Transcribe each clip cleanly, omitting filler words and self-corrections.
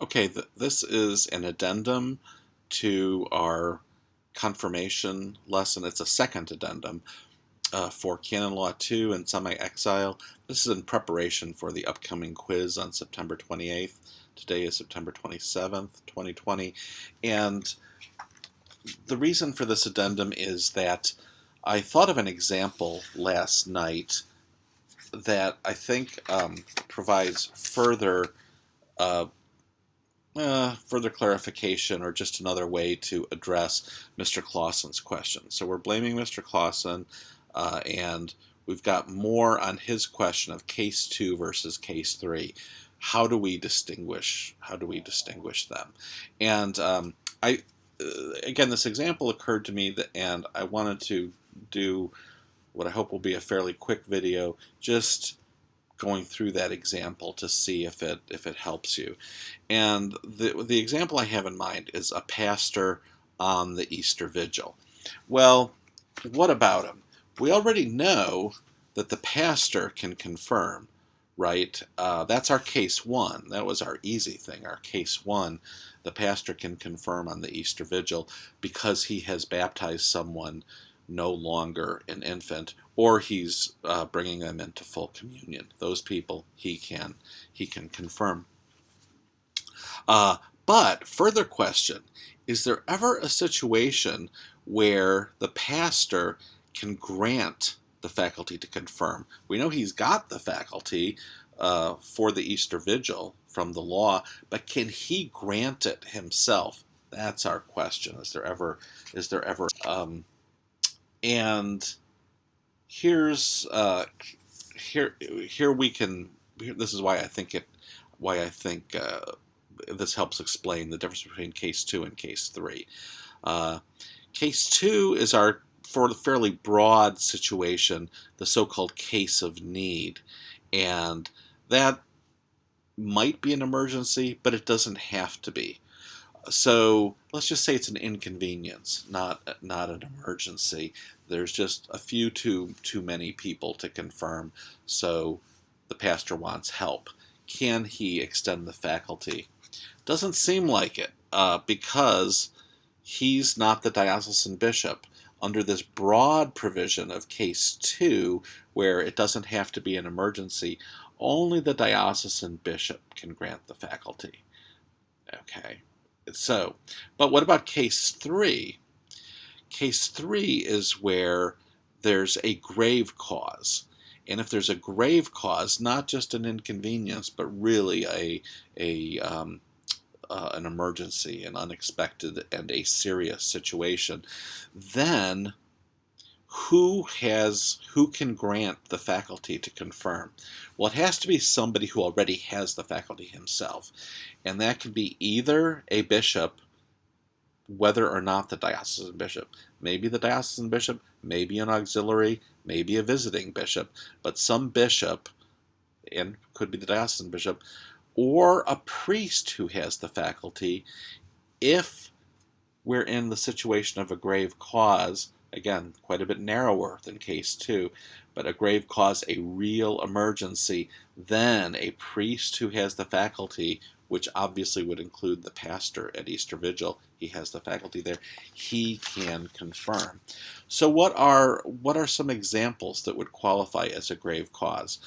Okay, this is an addendum to our confirmation lesson. It's a second addendum for Canon Law II and Semi-Exile. This is in preparation for the upcoming quiz on September 28th. Today is September 27th, 2020. And the reason for this addendum is that I thought of an example last night that I think provides uh, further clarification or just another way to address Mr. Clausen's question. So we're blaming Mr. Clausen, and we've got more on his question of case 2 versus case 3. How do we distinguish? How do we distinguish them? And again, this example occurred to me, and I wanted to do what I hope will be a fairly quick video, just going through that example to see if it helps you. And the example I have in mind is a pastor on the Easter Vigil. Well, what about him? We already know that the pastor can confirm, right? That's our case 1. That was our easy thing, our case 1. The pastor can confirm on the Easter Vigil because he has baptized someone no longer an infant, or he's bringing them into full communion. Those people he can confirm. But further question: is there ever a situation where the pastor can grant the faculty to confirm? We know he's got the faculty for the Easter Vigil from the law, but can he grant it himself? That's our question. Is there ever and here's here we can. This is why I think this helps explain the difference between case 2 and case 3. Case 2 is our, for the fairly broad situation, the so-called case of need, and that might be an emergency, but it doesn't have to be. So let's just say it's an inconvenience, not an emergency. There's just a few too many people to confirm, so the pastor wants help. Can he extend the faculty? Doesn't seem like it, because he's not the diocesan bishop. Under this broad provision of case 2, where it doesn't have to be an emergency, only the diocesan bishop can grant the faculty. Okay. So, but what about case 3? Case 3 is where there's a grave cause. And if there's a grave cause, not just an inconvenience, but really an emergency, an unexpected and a serious situation, then who can grant the faculty to confirm? Well, it has to be somebody who already has the faculty himself. And that can be either a bishop, whether or not the diocesan bishop. Maybe the diocesan bishop, maybe an auxiliary, maybe a visiting bishop, but some bishop, and could be the diocesan bishop, or a priest who has the faculty, if we're in the situation of a grave cause. Again, quite a bit narrower than case 2, but a grave cause, a real emergency, then a priest who has the faculty, which obviously would include the pastor at Easter Vigil, he has the faculty there, he can confirm. So what are some examples that would qualify as a grave cause?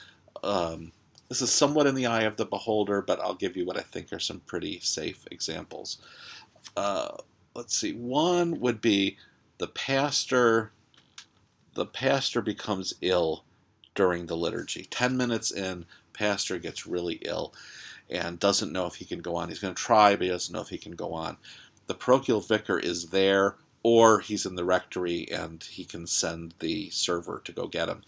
This is somewhat in the eye of the beholder, but I'll give you what I think are some pretty safe examples. Let's see, one would be the pastor becomes ill during the liturgy. 10 minutes in, pastor gets really ill and doesn't know if he can go on. He's going to try, but he doesn't know if he can go on. The parochial vicar is there, or he's in the rectory and he can send the server to go get him.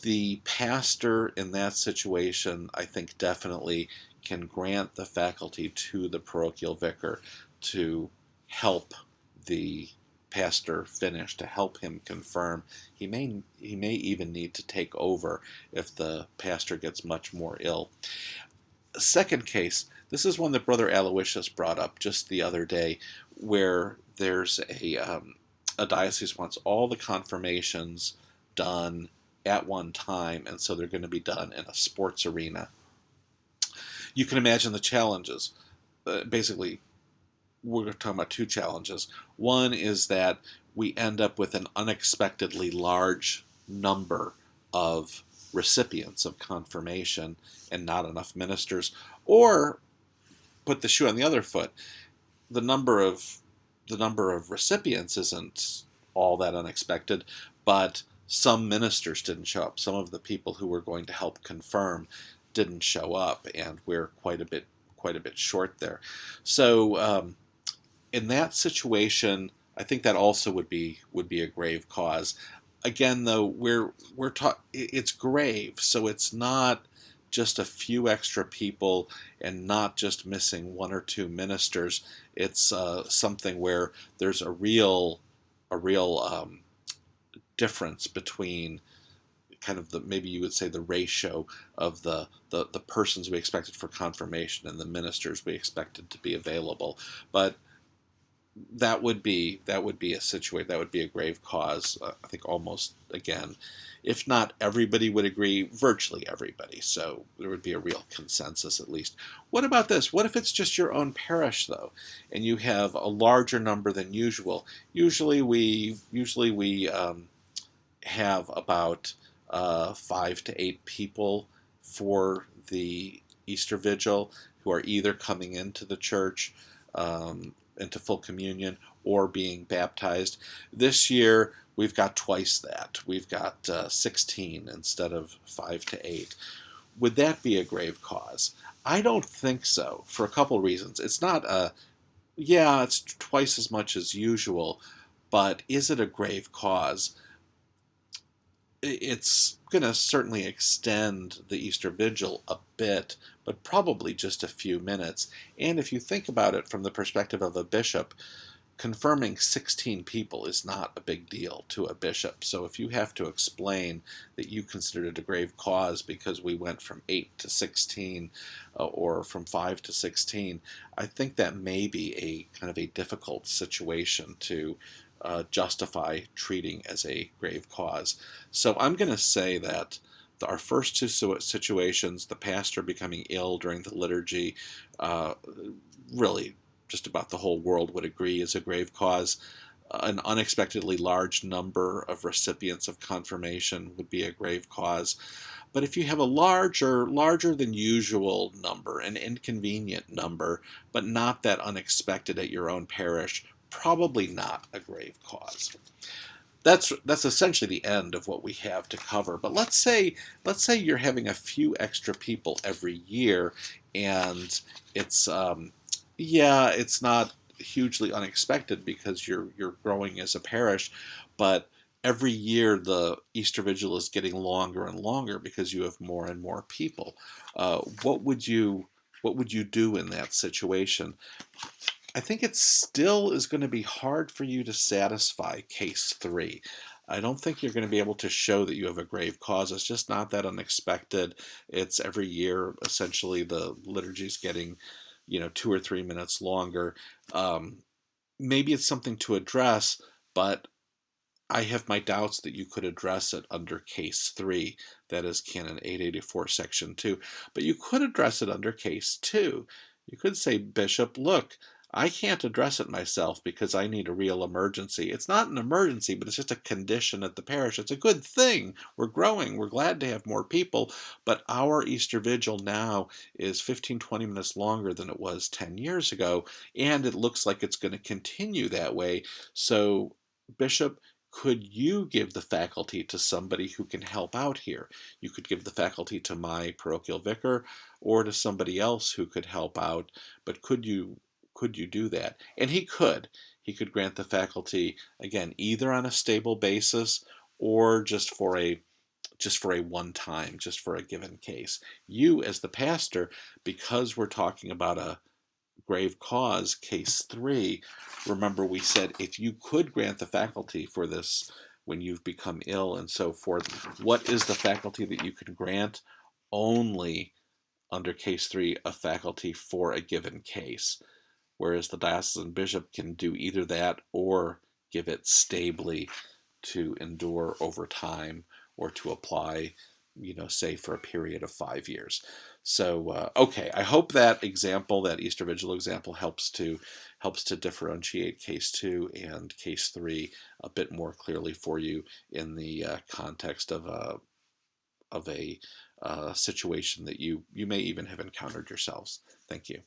The pastor in that situation, I think, definitely can grant the faculty to the parochial vicar to help the pastor finish, to help him confirm. He may even need to take over if the pastor gets much more ill. Second case, this is one that Brother Aloysius brought up just the other day, where there's a diocese wants all the confirmations done at one time, and so they're going to be done in a sports arena. You can imagine the challenges. basically, we're talking about two challenges. One is that we end up with an unexpectedly large number of recipients of confirmation and not enough ministers. Or put the shoe on the other foot, the number of recipients isn't all that unexpected, but some ministers didn't show up. Some of the people who were going to help confirm didn't show up, and we're quite a bit short there. So in that situation, I think that also would be a grave cause. Again, though, it's grave, so it's not just a few extra people and not just missing one or two ministers. It's something where there's a real difference between kind of maybe you would say the ratio of the persons we expected for confirmation and the ministers we expected to be available. But that would be a situation, that would be a grave cause. I think almost, again, if not everybody would agree, virtually everybody. So there would be a real consensus at least. What about this? What if it's just your own parish though, and you have a larger number than usual? Usually we have about 5 to 8 people for the Easter Vigil who are either coming into the church, into full communion, or being baptized. This year, we've got twice that. We've got 16 instead of 5 to 8. Would that be a grave cause? I don't think so, for a couple reasons. It's not it's twice as much as usual, but is it a grave cause? It's going to certainly extend the Easter Vigil a bit, but probably just a few minutes. And if you think about it from the perspective of a bishop, confirming 16 people is not a big deal to a bishop. So if you have to explain that you considered it a grave cause because we went from 8 to 16 or from 5 to 16, I think that may be a kind of a difficult situation to justify treating as a grave cause. So I'm going to say that our first two situations, the pastor becoming ill during the liturgy, really just about the whole world would agree is a grave cause. An unexpectedly large number of recipients of confirmation would be a grave cause. But if you have a larger than usual number, an inconvenient number, but not that unexpected at your own parish, probably not a grave cause. That's essentially the end of what we have to cover. But let's say you're having a few extra people every year, and it's it's not hugely unexpected because you're growing as a parish, but every year the Easter Vigil is getting longer and longer because you have more and more people. What would you do in that situation? I think it still is going to be hard for you to satisfy case 3. I don't think you're going to be able to show that you have a grave cause. It's just not that unexpected. It's every year, essentially, the liturgy's getting 2 or 3 minutes longer. Maybe it's something to address, but I have my doubts that you could address it under case 3, that is Canon 884, section 2. But you could address it under case 2. You could say, Bishop, look, I can't address it myself because I need a real emergency. It's not an emergency, but it's just a condition at the parish. It's a good thing. We're growing. We're glad to have more people, but our Easter Vigil now is 15-20 minutes longer than it was 10 years ago, and it looks like it's going to continue that way. So, Bishop, could you give the faculty to somebody who can help out here? You could give the faculty to my parochial vicar or to somebody else who could help out, but could you do that? And he could grant the faculty, again, either on a stable basis or just for a one time, just for a given case. You as the pastor, because we're talking about a grave cause, case 3, remember we said if you could grant the faculty for this when you've become ill and so forth, what is the faculty that you can grant? Only under case 3, a faculty for a given case. Whereas the diocesan bishop can do either that or give it stably to endure over time or to apply say for a period of 5 years. So, okay, I hope that example, that Easter Vigil example, helps to differentiate case 2 and case 3 a bit more clearly for you in the context of a situation that you may even have encountered yourselves. Thank you.